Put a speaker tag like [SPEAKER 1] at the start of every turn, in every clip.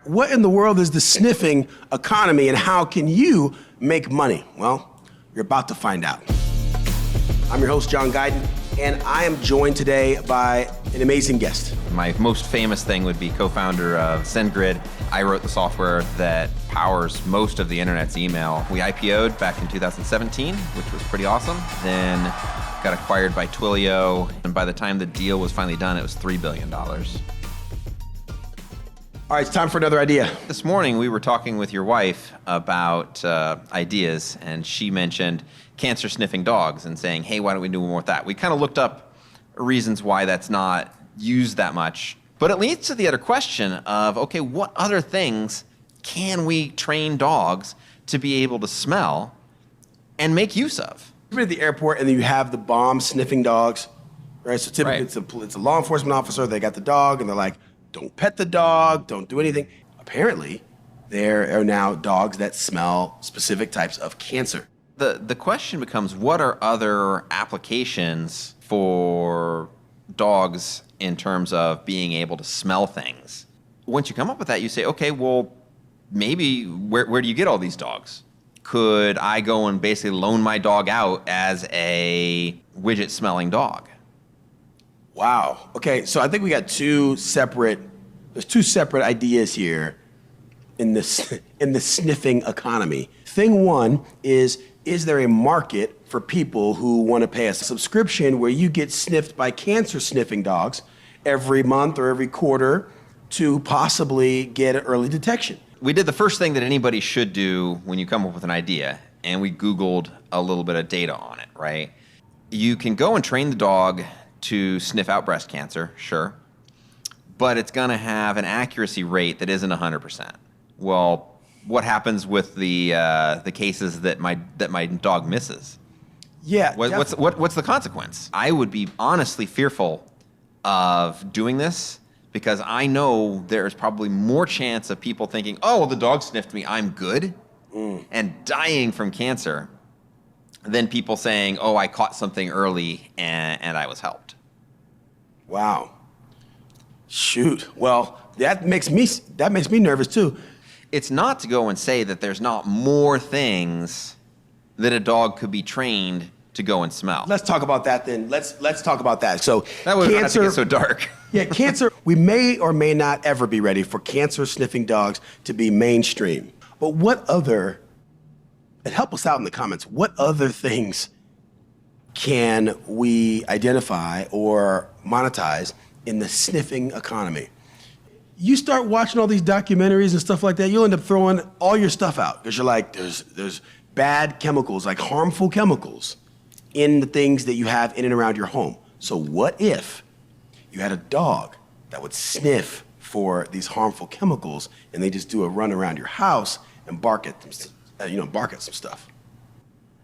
[SPEAKER 1] What in the world is the sniffing economy and how can you make money? Well, you're about to find out. I'm your host, John Guyton, and I am joined today by an amazing guest.
[SPEAKER 2] My most famous thing would be co-founder of SendGrid. I wrote the software that powers most of the internet's email. We IPO'd back in 2017, which was pretty awesome. Then got acquired by Twilio, and by the time the deal was finally done, it was $3 billion.
[SPEAKER 1] All right, it's time for another idea.
[SPEAKER 2] This morning, we were talking with your wife about ideas, and she mentioned cancer-sniffing dogs and saying, hey, why don't we do more with that? We kind of looked up reasons why that's not used that much. But it leads to the other question of, okay, what other things can we train dogs to be able to smell and make use of?
[SPEAKER 1] You're at the airport and then you have the bomb-sniffing dogs, right? So typically it's a law enforcement officer, they got the dog, and they're like, don't pet the dog, don't do anything. Apparently, there are now dogs that smell specific types of cancer.
[SPEAKER 2] The question becomes, what are other applications for dogs in terms of being able to smell things? Once you come up with that, you say, okay, well, maybe where do you get all these dogs? Could I go and basically loan my dog out as a widget smelling dog?
[SPEAKER 1] Wow. Okay, so I think we got there's two separate ideas here in the sniffing economy. Thing one is there a market for people who want to pay a subscription where you get sniffed by cancer sniffing dogs every month or every quarter to possibly get early detection?
[SPEAKER 2] We did the first thing that anybody should do when you come up with an idea, and we Googled a little bit of data on it, right? You can go and train the dog to sniff out breast cancer, sure, but it's going to have an accuracy rate that isn't 100%. Well, what happens with the cases that my dog misses?
[SPEAKER 1] Yeah.
[SPEAKER 2] What's the consequence? I would be honestly fearful of doing this because I know there's probably more chance of people thinking, oh, well, the dog sniffed me, I'm good, and dying from cancer than people saying, oh, I caught something early and I was helped.
[SPEAKER 1] Wow. Shoot. Well, that makes me nervous too.
[SPEAKER 2] It's not to go and say that there's not more things that a dog could be trained to go and smell.
[SPEAKER 1] Let's talk about that then. Let's talk about that. So
[SPEAKER 2] that would not to get so dark.
[SPEAKER 1] Yeah, cancer. We may or may not ever be ready for cancer sniffing dogs to be mainstream. But help us out in the comments. What other things can we identify or monetize in the sniffing economy? You start watching all these documentaries and stuff like that, you'll end up throwing all your stuff out because you're like, there's bad chemicals, like harmful chemicals in the things that you have in and around your home. So what if you had a dog that would sniff for these harmful chemicals and they just do a run around your house and bark at some stuff?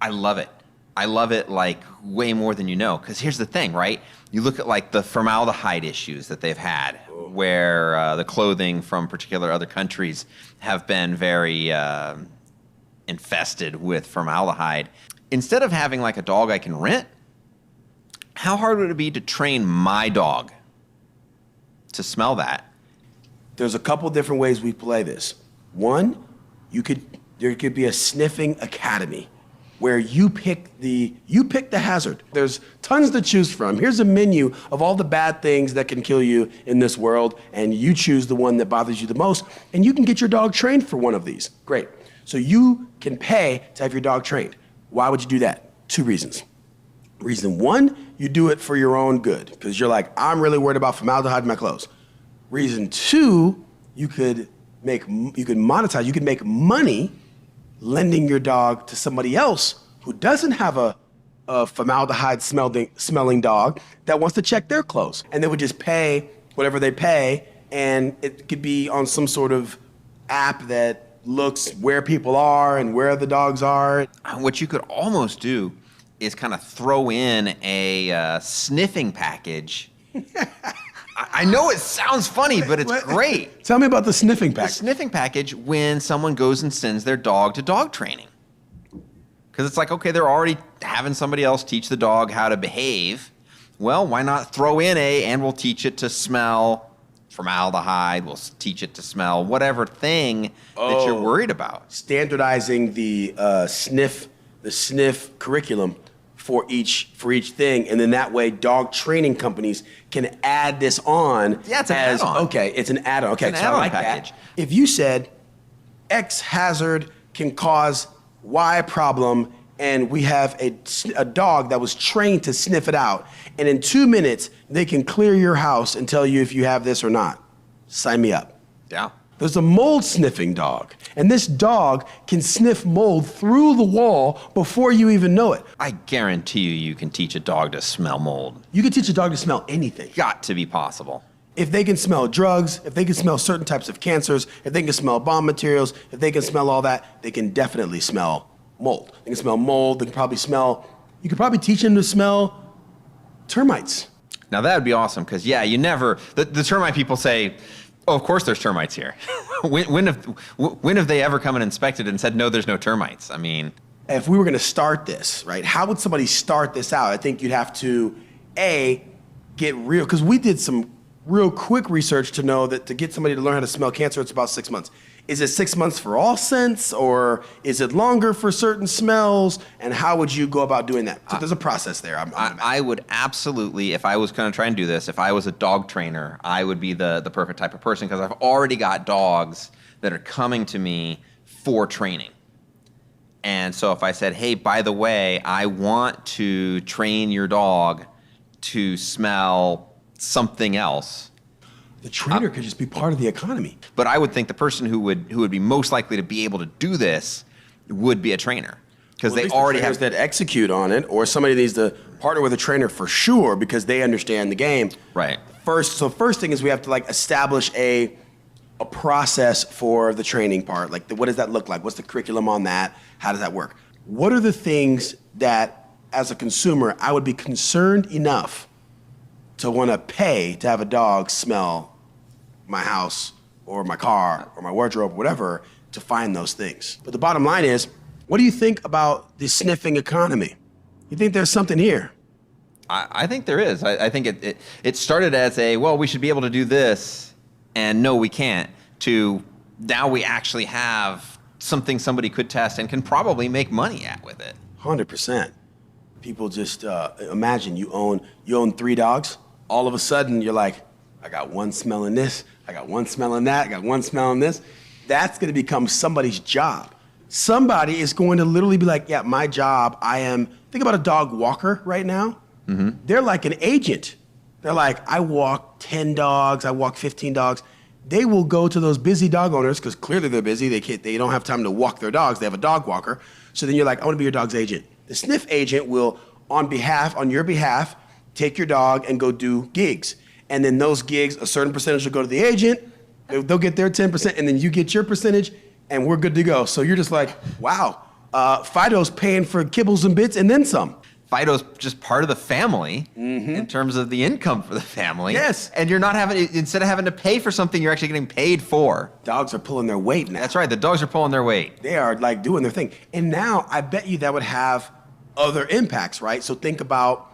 [SPEAKER 2] I love it. I love it like way more than you know, because here's the thing, right? You look at like the formaldehyde issues that they've had, where the clothing from particular other countries have been very infested with formaldehyde. Instead of having like a dog I can rent, how hard would it be to train my dog to smell that?
[SPEAKER 1] There's a couple different ways we play this. One, there could be a sniffing academy where you pick the hazard. There's tons to choose from. Here's a menu of all the bad things that can kill you in this world, and you choose the one that bothers you the most, and you can get your dog trained for one of these. Great. So you can pay to have your dog trained. Why would you do that? Two reasons. Reason one, you do it for your own good, because you're like, I'm really worried about formaldehyde in my clothes. Reason two, you could monetize, you could make money lending your dog to somebody else who doesn't have a formaldehyde smelling dog that wants to check their clothes. And they would just pay whatever they pay, and it could be on some sort of app that looks where people are and where the dogs are.
[SPEAKER 2] What you could almost do is kind of throw in a sniffing package. I know it sounds funny, but it's great.
[SPEAKER 1] Tell me about the sniffing package.
[SPEAKER 2] The sniffing package when someone goes and sends their dog to dog training. Because it's like, okay, they're already having somebody else teach the dog how to behave. Well, why not throw in and we'll teach it to smell formaldehyde. We'll teach it to smell whatever thing that you're worried about.
[SPEAKER 1] Standardizing the sniff curriculum for each thing, and then that way dog training companies can add this on.
[SPEAKER 2] Yeah, it's an add-on.
[SPEAKER 1] Okay, it's an add-on. Okay,
[SPEAKER 2] It's an
[SPEAKER 1] so I
[SPEAKER 2] add-on
[SPEAKER 1] like
[SPEAKER 2] package.
[SPEAKER 1] that. If you said X hazard can cause Y problem, and we have a dog that was trained to sniff it out, and in 2 minutes they can clear your house and tell you if you have this or not, sign me up.
[SPEAKER 2] Yeah.
[SPEAKER 1] There's a mold sniffing dog, and this dog can sniff mold through the wall before you even know it.
[SPEAKER 2] I guarantee you can teach a dog to smell mold.
[SPEAKER 1] You can teach a dog to smell anything.
[SPEAKER 2] Got to be possible.
[SPEAKER 1] If they can smell drugs, if they can smell certain types of cancers, if they can smell bomb materials, if they can smell all that, they can definitely smell mold. They can smell mold, they can probably smell, you could probably teach them to smell termites.
[SPEAKER 2] Now that would be awesome because the termite people say, oh, of course there's termites here. when have they ever come and inspected and said, no, there's no termites? I mean.
[SPEAKER 1] If we were gonna start this, right, how would somebody start this out? I think you'd have to, get real, because we did some real quick research to know that to get somebody to learn how to smell cancer, it's about 6 months. Is it 6 months for all scents, or is it longer for certain smells? And how would you go about doing that? So there's a process there.
[SPEAKER 2] I would absolutely, if I was going to try and do this, if I was a dog trainer, I would be the perfect type of person because I've already got dogs that are coming to me for training. And so if I said, hey, by the way, I want to train your dog to smell something else.
[SPEAKER 1] The trainer could just be part of the economy.
[SPEAKER 2] But I would think the person who would be most likely to be able to do this would be a trainer because they already have
[SPEAKER 1] that execute on it, or somebody needs to partner with a trainer for sure because they understand the game.
[SPEAKER 2] Right.
[SPEAKER 1] First thing is we have to establish a process for the training part. What does that look like? What's the curriculum on that? How does that work? What are the things that, as a consumer, I would be concerned enough to want to pay to have a dog smell my house or my car or my wardrobe, whatever, to find those things? But the bottom line is, what do you think about the sniffing economy? You think there's something here?
[SPEAKER 2] I think there is. I think it started as we should be able to do this, and no, we can't, to now we actually have something somebody could test and can probably make money at with it.
[SPEAKER 1] 100%. People just imagine you own 3 dogs. All of a sudden, you're like, I got one smelling this, I got one smelling that, I got one smelling this. That's going to become somebody's job. Somebody is going to literally be like, yeah, my job, think about a dog walker right now. Mm-hmm. They're like an agent. They're like, I walk 10 dogs, I walk 15 dogs. They will go to those busy dog owners, because clearly they're busy, they don't have time to walk their dogs, they have a dog walker. So then you're like, I want to be your dog's agent. The sniff agent will, on your behalf, take your dog and go do gigs. And then those gigs, a certain percentage will go to the agent, they'll get their 10%, and then you get your percentage, and we're good to go. So you're just like, wow, Fido's paying for kibbles and bits and then some.
[SPEAKER 2] Fido's just part of the family in terms of the income for the family.
[SPEAKER 1] Yes.
[SPEAKER 2] And you're not instead of having to pay for something, you're actually getting paid for.
[SPEAKER 1] Dogs are pulling their weight now.
[SPEAKER 2] That's right, the dogs are pulling their weight.
[SPEAKER 1] They are doing their thing. And now I bet you that would have other impacts, right? So think about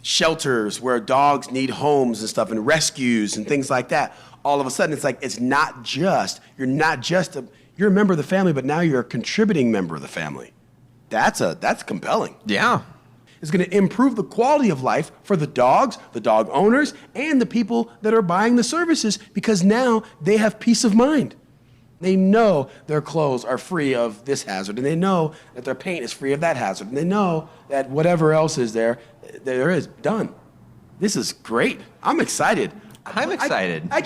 [SPEAKER 1] shelters where dogs need homes and stuff, and rescues and things like that. All of a sudden, you're a member of the family, but now you're a contributing member of the family. That's compelling.
[SPEAKER 2] Yeah.
[SPEAKER 1] It's going to improve the quality of life for the dogs, the dog owners, and the people that are buying the services, because now they have peace of mind. They know their clothes are free of this hazard, and they know that their paint is free of that hazard, and they know that whatever else is there is done. This is great. I'm excited.
[SPEAKER 2] I'm excited.
[SPEAKER 1] I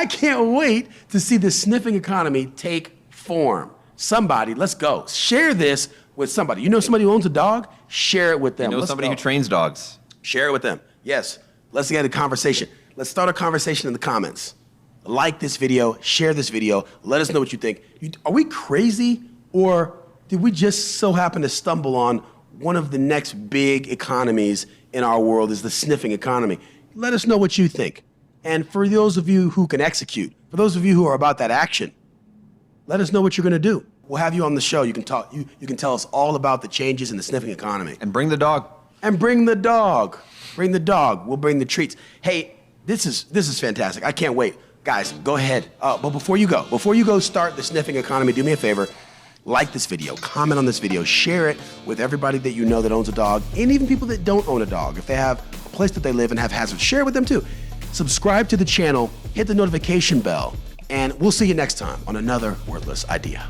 [SPEAKER 1] can't wait to see the sniffing economy take form. Somebody, let's go. Share this with somebody. You know somebody who owns a dog? Share it with them.
[SPEAKER 2] You know somebody who trains dogs?
[SPEAKER 1] Share it with them. Yes. Let's get a conversation. Let's start a conversation in the comments. Like this video, share this video, let us know what you think. Are we crazy, or did we just so happen to stumble on one of the next big economies in our world is the sniffing economy? Let us know what you think. And for those of you who can execute, for those of you who are about that action, let us know what you're going to do. We'll have you on the show. You can talk. You can tell us all about the changes in the sniffing economy.
[SPEAKER 2] And bring the dog.
[SPEAKER 1] And bring the dog. Bring the dog. We'll bring the treats. Hey, This is fantastic. I can't wait. Guys, go ahead. But before you go start the Sniffing Economy, do me a favor. Like this video, comment on this video, share it with everybody that you know that owns a dog, and even people that don't own a dog. If they have a place that they live and have hazards, share it with them too. Subscribe to the channel, hit the notification bell, and we'll see you next time on another Wordless Idea.